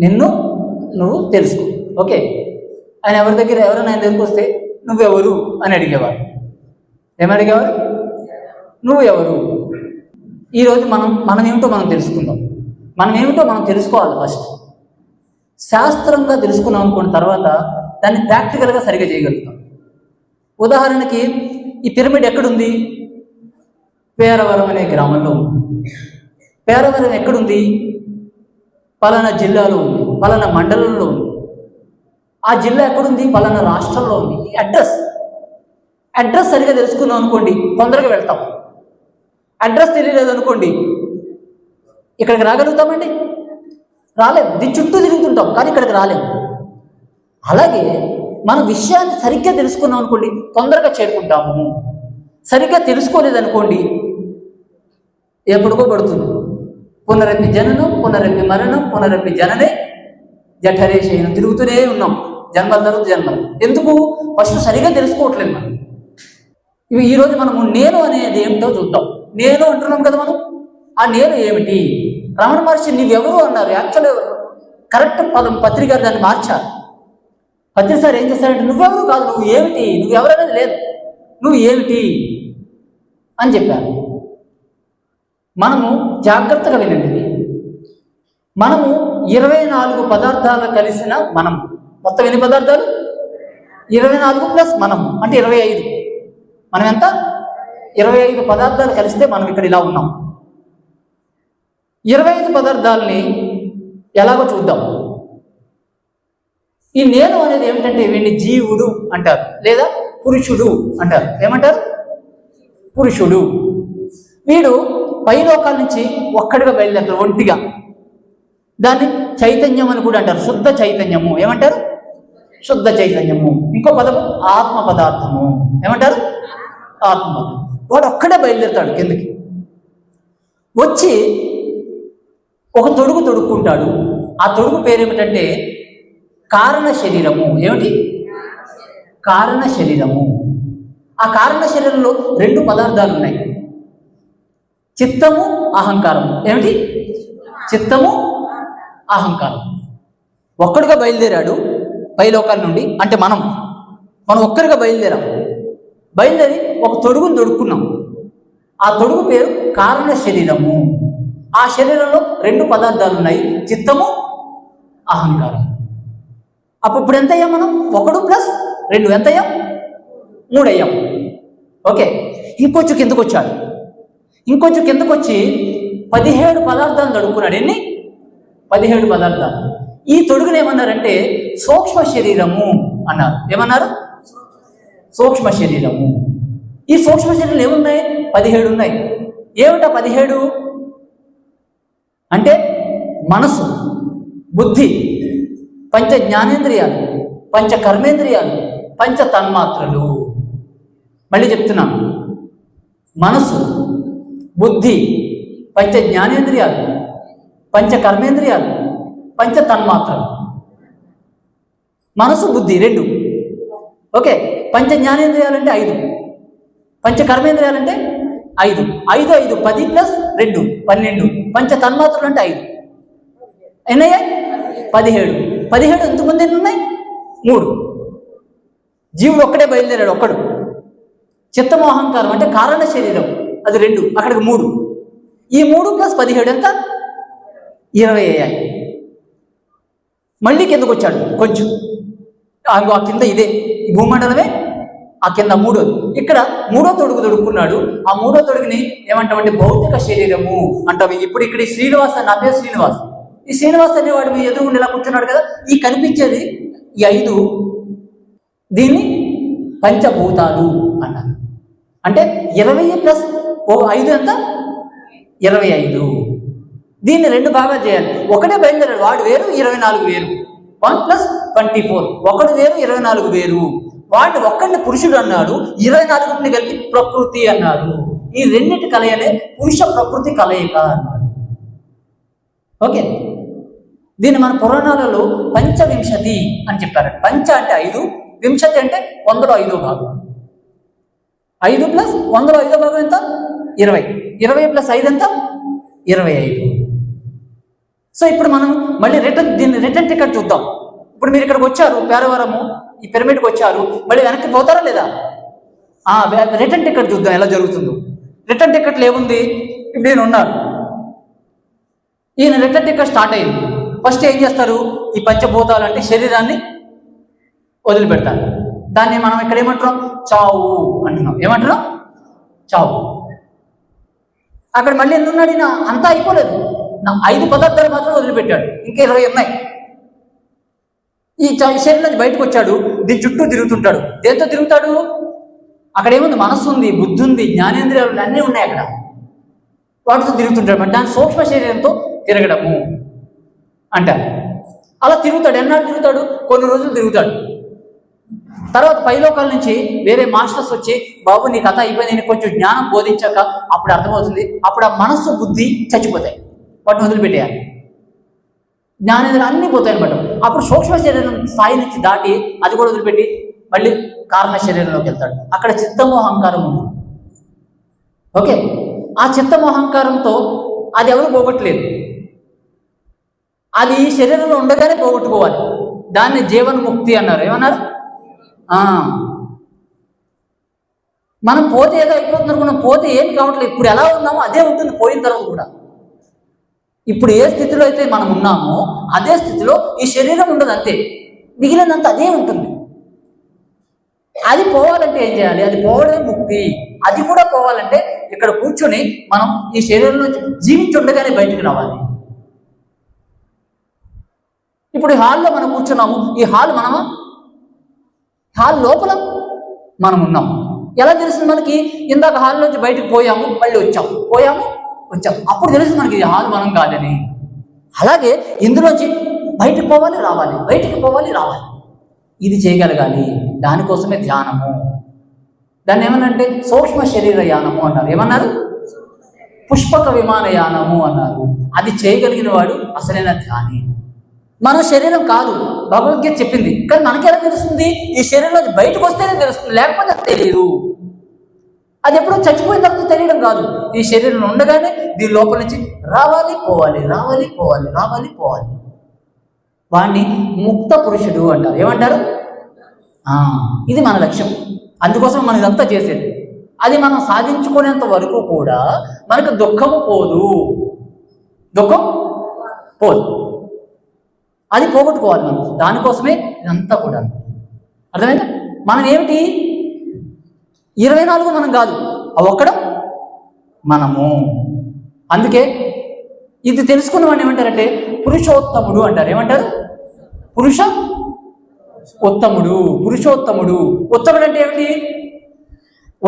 నిన్ను నువ్వు తెలుసుకో. ఓకే, ఆయన ఎవరైనా ఆయన దగ్గరికి వస్తే నువ్వెవరు అని అడిగేవారు. ఏమని అడిగేవారు? నువ్వు ఎవరు. ఈరోజు మనం ఏమిటో మనం తెలుసుకుందాం. మనం ఏమిటో మనం తెలుసుకోవాలి. ఫస్ట్ శాస్త్రంగా తెలుసుకున్నాం అనుకున్న తర్వాత దాన్ని ప్రాక్టికల్గా సరిగా చేయగలుగుతాం. ఉదాహరణకి ఈ పిరమిడ్ ఎక్కడుంది? పేరవరం అనే గ్రామంలో ఉంది. పేరవరం ఎక్కడుంది? పలానా జిల్లాలో ఉంది, పలానా మండలంలో ఉంది. ఆ జిల్లా ఎక్కడుంది? పలానా రాష్ట్రంలో ఉంది. అడ్రస్ సరిగా తెలుసుకున్నాం అనుకోండి, తొందరగా వెళ్తాం. అడ్రస్ తెలియలేదు అనుకోండి, ఇక్కడికి రాగలుగుతామండి? రాలేము. దీని చుట్టూ తిరుగుతుంటాం కానీ ఇక్కడికి రాలేము. అలాగే మన విషయాన్ని సరిగ్గా తెలుసుకున్నాం అనుకోండి, తొందరగా చేరుకుంటాము. సరిగ్గా తెలుసుకోలేదనుకోండి, ఎప్పటికో పడుతుంది. పునరపి జననం, పునరపి మరణం, పునరపి జననే జఠరే శయనం, తిరుగుతూనే ఉన్నాం జన్మల తర్వాత జన్మలు. ఎందుకు? ఫస్ట్ సరిగా తెలుసుకోవట్లేదు మనం. ఈరోజు మనము నేను అనేది ఏమిటో చూద్దాం. నేను అంటున్నాం కదా మనం. ఆ నేను ఏమిటి? రమణ మహర్షి నువ్వెవరు అన్నారు. యాక్చువల్ కరెక్ట్ పదం పత్రిక దాన్ని మార్చారు. పత్రిక సార్ ఏం చేశారంటే నువ్వెవరు కాదు, నువ్వు ఏమిటి, నువ్వెవరనేది లేదు, నువ్వు ఏమిటి అని చెప్పారు. మనము జాగ్రత్తగా వినండి. మనము 24 పదార్థాలు కలిసిన మనం. మొత్తం ఎన్ని పదార్థాలు? 24 ప్లస్ మనం అంటే 25. మనం ఎంత? 25 పదార్థాలు కలిస్తే మనం ఇక్కడ ఇలా ఉన్నాం. 25 పదార్థాలని ఎలాగో చూద్దాం. ఈ నేను అనేది ఏమిటంటే వీడిని జీవుడు అంటారు, లేదా పురుషుడు అంటారు. ఏమంటారు? పురుషుడు. వీడు పైలోకాల నుంచి ఒక్కడిగా బయలుదేరుతాడు, ఒంటిగా. దాన్ని చైతన్యం అని కూడా అంటారు, శుద్ధ చైతన్యము. ఏమంటారు? శుద్ధ చైతన్యము. ఇంకో పదము ఆత్మ పదార్థము. ఏమంటారు? ఆత్మ. వాడు ఒక్కడే బయలుదేరుతాడు కిందకి. వచ్చి ఒక తొడుగు తొడుక్కుంటాడు. ఆ తొడుగు పేరేమిటంటే కారణ శరీరము. ఏమిటి? కారణ శరీరము. ఆ కారణ శరీరంలో 2 పదార్థాలు ఉన్నాయి, చిత్తము, అహంకారము. ఏమిటి? చిత్తము, అహంకారం. ఒక్కడిగా బయలుదేరాడు పైలోకాల నుండి. అంటే మనం ఒక్కరిగా బయలుదేరి ఒక తొడుగును తొడుక్కున్నాం. ఆ తొడుగు పేరు కారణ శరీరము. ఆ శరీరంలో 2 పదార్థాలు ఉన్నాయి, చిత్తము, అహంకారం. ఇప్పుడు ఎంత అయ్యాం మనం? 1 ప్లస్ 2 ఎంత అయ్యాం? 3 అయ్యాం. ఓకే, ఇంకొంచెం కిందకు వచ్చాడు. ఇంకొంచెం కిందకు వచ్చి 17 పదార్థాలు తడుక్కున్నాడు. ఎన్ని? 17 పదార్థాలు. ఈ తొడుగును ఏమన్నారంటే సూక్ష్మ శరీరము అన్నారు. ఏమన్నారు? సూక్ష్మ శరీరము. ఈ సూక్ష్మ శరీరాలు ఏమున్నాయి? 17 ఉన్నాయి. ఏమిటా 17 అంటే? మనసు, బుద్ధి, పంచ జ్ఞానేంద్రియాలు, పంచ కర్మేంద్రియాలు, పంచ తన్మాత్రలు. మళ్ళీ చెప్తున్నాను. మనసు, బుద్ధి, పంచ జ్ఞానేంద్రియాలు, పంచ కర్మేంద్రియాలు, పంచ తన్మాత్రలు. మనసు, బుద్ధి 2. ఓకే, పంచ జ్ఞానేంద్రియాలు అంటే 5, పంచ కర్మేంద్రియాలు అంటే 5. 5 5 10 ప్లస్ 2 12. పంచ తన్మాత్రలు అంటే 5. ఎన్నయ్యా? 17. 17 ఎంతమంది ఎన్ని ఉన్నాయి? 3. జీవుడు ఒక్కడే బయలుదేరాడు, ఒక్కడు. చిత్తము, అహంకారం అంటే కారణ శరీరం, అది 2, అక్కడికి 3. ఈ 3 ప్లస్ 17 ఎంత? 20 అయ్యాయి. మళ్ళీ కిందకు వచ్చాడు కొంచెం. ఆ కింద ఇదే ఈ భూమండలమే, ఆ కింద 3. ఇక్కడ 3వ తొడుగు తొడుక్కున్నాడు. ఆ 3వ తొడుగుని ఏమంటామంటే భౌతిక శరీరము అంటాం. ఇప్పుడు ఇక్కడ ఈ శ్రీనివాస్, నా పేరు శ్రీనివాస్. ఈ శ్రీనివాస్ అనేవాడు మీ ఎదురుగుండి ఇలా కూర్చున్నాడు కదా. ఈ కనిపించేది ఈ 5, దీన్ని పంచభూతాలు అన్నారు. అంటే 20 ప్లస్ 5 ఎంత? 25. దీన్ని 2 భాగాలు చేయాలి. ఒకటే బయలుదేరాడు, వాడు వేరు, 24 వేరు. 1 ప్లస్ 24. ఒకడు వేరు, 24 వేరు. వాడిని ఒక్కడిని పురుషుడు అన్నాడు, 24ని కలిపి ప్రకృతి అన్నారు. ఈ రెండింటి కలయికనే పురుష ప్రకృతి కలయిక అన్నారు. ఓకే, దీన్ని మన పురాణాలలో పంచవింశతి అని చెప్పారు. పంచ అంటే 5, వింశతి అంటే 100లో 5వ భాగం. 5 ప్లస్ 100లో 5వ భాగం ఎంత? 20. 20 ప్లస్ 5 ఎంత? 25. సో ఇప్పుడు మనం మళ్ళీ రిటర్న్ టికెట్ చూద్దాం. ఇప్పుడు మీరు ఇక్కడికి వచ్చారు, పేరవరము ఈ పిరమిడ్కి వచ్చారు, మళ్ళీ వెనక్కి పోతారా లేదా? రిటర్న్ టికెట్ చూద్దాం ఎలా జరుగుతుందో. రిటర్న్ టికెట్లు ఏముంది? ఇప్పుడు నేను ఉన్నాను, ఈయన రిటర్న్ టికెట్ స్టార్ట్ అయింది. ఫస్ట్ ఏం చేస్తారు? ఈ పంచభూతాలు అంటే శరీరాన్ని వదిలిపెడతారు. దాన్ని మనం ఇక్కడ ఏమంటున్నాం? చావు అంటున్నాం. ఏమంటున్నాం? చావు. అక్కడ మళ్ళీ ఎన్ని ఉన్నాడు? ఈయన అంతా అయిపోలేదు, 5 పదార్థాలు మాత్రం వదిలిపెట్టాడు, ఇంకా 20 ఉన్నాయి. ఈ శరీరం నుంచి బయటకు వచ్చాడు, దీని చుట్టూ తిరుగుతుంటాడు. దేంతో తిరుగుతాడు? అక్కడ ఏముంది? మనస్సు ఉంది, బుద్ధి ఉంది, జ్ఞానేంద్రియాలు అన్నీ ఉన్నాయి అక్కడ, వాటితో తిరుగుతుంటాడు. మరి దాని సూక్ష్మ శరీరంతో తిరగడము అంటారు. అలా తిరుగుతాడు. ఎన్నాళ్ళు తిరుగుతాడు? కొన్ని రోజులు తిరుగుతాడు. తర్వాత పైలోకాల నుంచి వేరే మాస్టర్స్ వచ్చి, బాబు నీ కథ అయిపోయింది, నీకు కొంచెం జ్ఞానం బోధించాక అప్పుడు అర్థమవుతుంది. అప్పుడు ఆ మనస్సు బుద్ధి చచ్చిపోతాయి, వాటిని వదిలిపెట్టేయాలి. జ్ఞానేంద్రియాలు అన్నీ పోతాయి అనమాట. అప్పుడు సూక్ష్మ శరీరం స్థాయి నుంచి దాటి అది కూడా వదిలిపెట్టి మళ్ళీ కారణ శరీరంలోకి వెళ్తాడు. అక్కడ చిత్తము అహంకారం ఉంది. ఓకే, ఆ చిత్తము అహంకారంతో అది ఎవరు పోగొట్టలేదు, అది ఈ శరీరంలో ఉండగానే పోగొట్టుకోవాలి. దాన్ని జీవన్ముక్తి అన్నారు. ఏమన్నారు? మనం పోతే ఏదో అయిపోతుంది అనుకున్నాం, పోతే ఏం కావట్లేదు. ఇప్పుడు ఎలా ఉన్నామో అదే ఉంటుంది పోయిన తర్వాత కూడా. ఇప్పుడు ఏ స్థితిలో అయితే మనం ఉన్నామో అదే స్థితిలో ఈ శరీరం ఉండదు, అంతే. మిగిలినంత అదే ఉంటుంది. అది పోవాలంటే ఏం చేయాలి? అది పోవడమే ముక్తి. అది కూడా పోవాలంటే ఇక్కడ కూర్చొని మనం ఈ శరీరంలో జీవించి ఉండగానే బయటికి రావాలి. ఇప్పుడు ఈ హాల్లో మనం కూర్చున్నాము, ఈ హాల్ మనమా? హాల్ లోపల మనం ఉన్నాం. ఎలా తెలుస్తుంది మనకి? ఇందాక హాల్ నుంచి బయటకు పోయాము, మళ్ళీ వచ్చాము, పోయాము, వచ్చాము, అప్పుడు తెలుస్తుంది మనకి ఈ హాల్ మనం కాదని. అలాగే ఇందులోంచి బయటకు పోవాలి, రావాలి, బయటికి పోవాలి, రావాలి. ఇది చేయగలగాలి. దానికోసమే ధ్యానము. దాన్ని ఏమనంటే సూక్ష్మ శరీర యానము అన్నారు. ఏమన్నారు? పుష్పక విమానయానము అన్నారు. అది చేయగలిగిన వాడు అసలైన ధ్యాని. మన శరీరం కాదు, భగవద్గీత చెప్పింది. కానీ మనకెలా తెలుస్తుంది? ఈ శరీరంలో బయటకు వస్తేనే తెలుస్తుంది, లేకపోతే అది తెలియదు. అది ఎప్పుడో చచ్చిపోయిన తర్వాత తెలియడం కాదు. ఈ శరీరంలో ఉండగానే దీని లోపల నుంచి రావాలి, పోవాలి, రావాలి, పోవాలి, రావాలి, పోవాలి. వాడిని ముక్త పురుషుడు అంటారు. ఏమంటారు? ఇది మన లక్ష్యం. అందుకోసం మనం ఇదంతా చేసేది. అది మనం సాధించుకునేంత వరకు కూడా మనకు దుఃఖము పోదు, దుఃఖం పోదు. అది పోగొట్టుకోవాలి మనం. దానికోసమే ఇదంతా కూడా. అర్థమైందా? మనం ఏమిటి? 24 మనం కాదు, ఒక్కడం మనము. అందుకే ఇది తెలుసుకున్న వాడిని ఏమంటారంటే పురుషోత్తముడు అంటారు. ఏమంటారు? పురుష ఉత్తముడు, పురుషోత్తముడు. ఉత్తముడు అంటే ఏమిటి?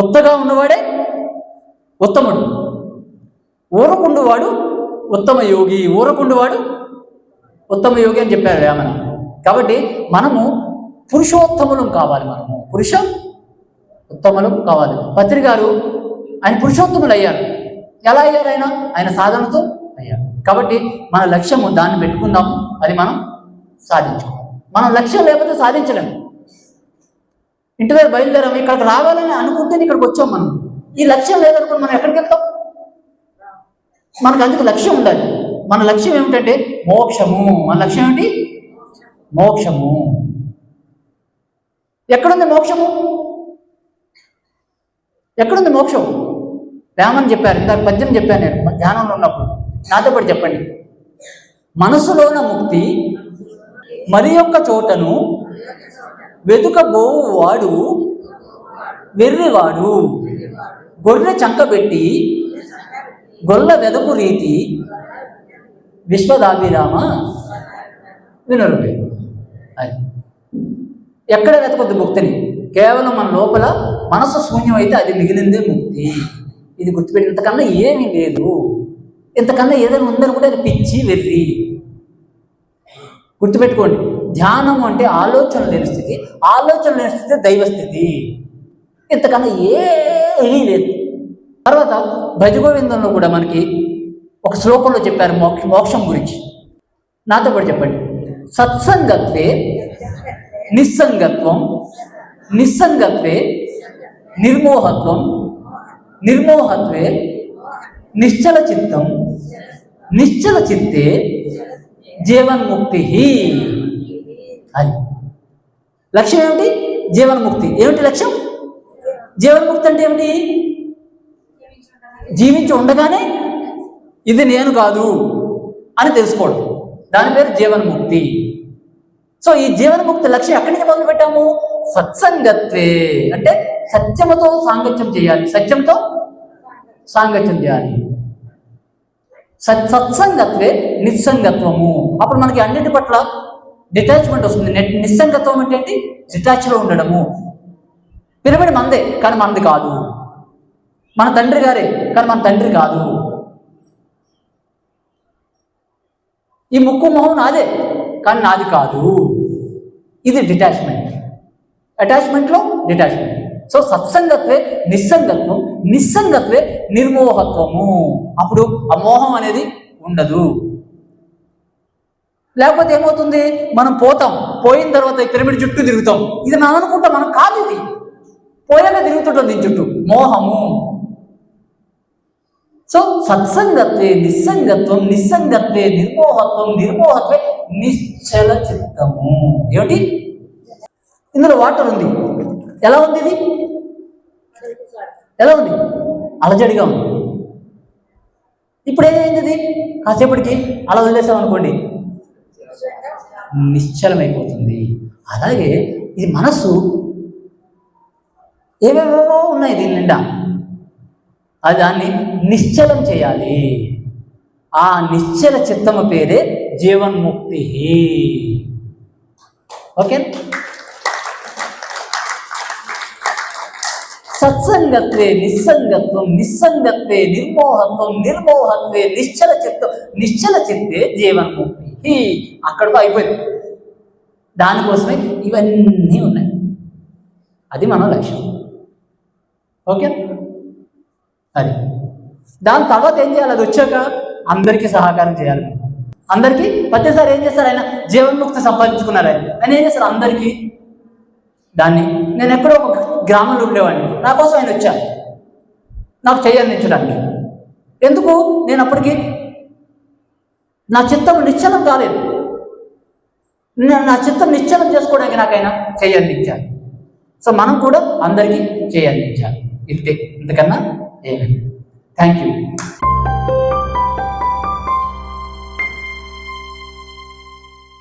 ఉత్తగా ఉన్నవాడే ఉత్తముడు. ఊరకుండువాడు ఉత్తమ యోగి, ఊరకుండువాడు ఉత్తమ యోగి అని చెప్పారు వేమన. కాబట్టి మనము పురుషోత్తములం కావాలి. మనము పురుష ఉత్తములం కావాలి. పత్రి గారు ఆయన పురుషోత్తములు అయ్యారు. ఎలా అయ్యారు? ఆయన సాధనతో అయ్యారు. కాబట్టి మన లక్ష్యము దాన్ని పెట్టుకుందాము, అది మనం సాధించుకోవాలి. మనం లక్ష్యం లేకపోతే సాధించలేము. ఇంటి దగ్గర బయలుదేరాము, ఇక్కడికి రావాలని అనుకుంటే ఇక్కడికి వచ్చాం. మనం ఈ లక్ష్యం లేదనుకుని మనం ఎక్కడికి వెళ్తాం? మనకు అందుకు లక్ష్యం ఉండాలి. మన లక్ష్యం ఏమిటంటే మోక్షము. మన లక్ష్యం ఏమిటి? మోక్షము. ఎక్కడుంది మోక్షము? ఎక్కడుంది మోక్షం? వేమని చెప్పారు. ఇందాక పద్యం చెప్పాను నేను ధ్యానంలో ఉన్నప్పుడు. నాతో పాటు చెప్పండి. మనసులోన ముక్తి మరి యొక్క చోటను వెతుకబోవాడు వెర్రివాడు, గొర్రె చంకబెట్టి గొల్ల వెదకు రీతి విశ్వదాభిరామ వినరుడే. అది ఎక్కడ వెతకొద్దు ముక్తిని? కేవలం మన లోపల మనసు శూన్యం అయితే అది మిగిలిందే ముక్తి. ఇది గుర్తుపెట్టి, ఇంతకన్నా ఏమీ లేదు. ఇంతకన్నా ఏదైనా ఉందనుకుంటే అది పిచ్చి, వెర్రి. గుర్తుపెట్టుకోండి, ధ్యానం అంటే ఆలోచన లేని స్థితి. ఆలోచన లేని స్థితి దైవస్థితి. ఇంతకన్నా ఏమీ లేదు. తర్వాత భజగోవిందంలో కూడా మనకి ఒక శ్లోకంలో చెప్పారు మోక్షం గురించి. నాతో కూడా చెప్పండి. సత్సంగత్వే నిస్సంగత్వం, నిస్సంగత్వే నిర్మోహత్వం, నిర్మోహత్వే నిశ్చల చిత్తం, నిశ్చల చిత్తే జీవన్ముక్తి. అది లక్ష్యం ఏమిటి? జీవన్ముక్తి. ఏమిటి లక్ష్యం? జీవన్ముక్తి అంటే ఏమిటి? జీవించి ఉండగానే ఇది నేను కాదు అని తెలుసుకోవడం, దాని పేరు జీవన్ముక్తి. సో ఈ జీవన్ముక్తి లక్ష్యం ఎక్కడి నుంచి మొదలు పెట్టాము? సత్సంగత్వే, అంటే సత్యముతో సాంగత్యం చేయాలి, సత్యంతో సాంగత్యం చేయాలి. సత్సంగత్వే నిస్సంగత్వము. అప్పుడు మనకి అన్నిటి పట్ల డిటాచ్మెంట్ వస్తుంది. నిస్సంగత్వం అంటే ఏంటి? డిటాచ్లో ఉండడము. పిరమిడ్ మందే కానీ మనది కాదు, మన తండ్రి గారే కానీ మన తండ్రి కాదు, ఈ ముక్కు మొహం నాదే కానీ నాది కాదు. ఇది డిటాచ్మెంట్. అటాచ్మెంట్లో డిటాచ్మెంట్. సో సత్సంగత్వే నిస్సంగత్వం, నిస్సంగత్వే నిర్మోహత్వము. అప్పుడు ఆ మోహం అనేది ఉండదు. లేకపోతే ఏమవుతుంది? మనం పోయిన తర్వాత ఈ పిరమిడ్ చుట్టూ తిరుగుతాం. ఇది మనం అనుకుంటాం, మనం కాదు, ఇది పోయాక తిరుగుతుంటాం దీని చుట్టూ. మోహము. సో సత్సంగత్వే నిస్సంగత్వం, నిస్సంగత్వే నిర్మోహత్వం, నిర్మోహత్వే నిశ్చల చిత్తము. ఏమిటి? ఇందులో వాటర్ ఉంది. ఎలా ఉంది? ఇది ఎలా ఉంది? అలజడిగా ఉంది. ఇప్పుడు ఏమైంది? ఇది కాసేపటికి అలా వదిలేసాం అనుకోండి, నిశ్చలమైపోతుంది. అలాగే ఇది మనస్సు ఏవేవో ఉన్నాయి దీని నిండా, అది దాన్ని నిశ్చలం చేయాలి. ఆ నిశ్చల చిత్తము పేరే జీవన్ముక్తి. ఓకే. సత్సంగత్వే నిస్సంగత్వం, నిస్సంగత్వే నిర్మోహత్వం, నిర్మోహత్వే నిశ్చల చిత్తం, నిశ్చల చిత్తే జీవన్ముక్తి. అక్కడితో అయిపోయింది. దానికోసమే ఇవన్నీ ఉన్నాయి. అది మన లక్ష్యం. ఓకే. అది దాని తర్వాత ఏం చేయాలి? అది వచ్చాక అందరికీ సహకారం చేయాలి. అందరికీ ప్రతిసారి ఏం చేస్తారు? ఆయన జీవన్ముక్తి సంపాదించుకున్నారు. ఆయన ఏం చేస్తారు? అందరికీ దాన్ని, నేను ఎక్కడో ఒక గ్రామంలో ఉండేవాడిని, నా కోసం ఆయన వచ్చాను నాకు అందించడానికి. ఎందుకు? నేను అప్పటికి నా చిత్తం నిశ్చలం కాలేదు. నా చిత్తం నిశ్చలం చేసుకోవడానికి నాకు ఆయన అందించాలి. సో మనం కూడా అందరికీ అందించాలి. ఇంతే, ఇంతకన్నా ఏమి. Thank you.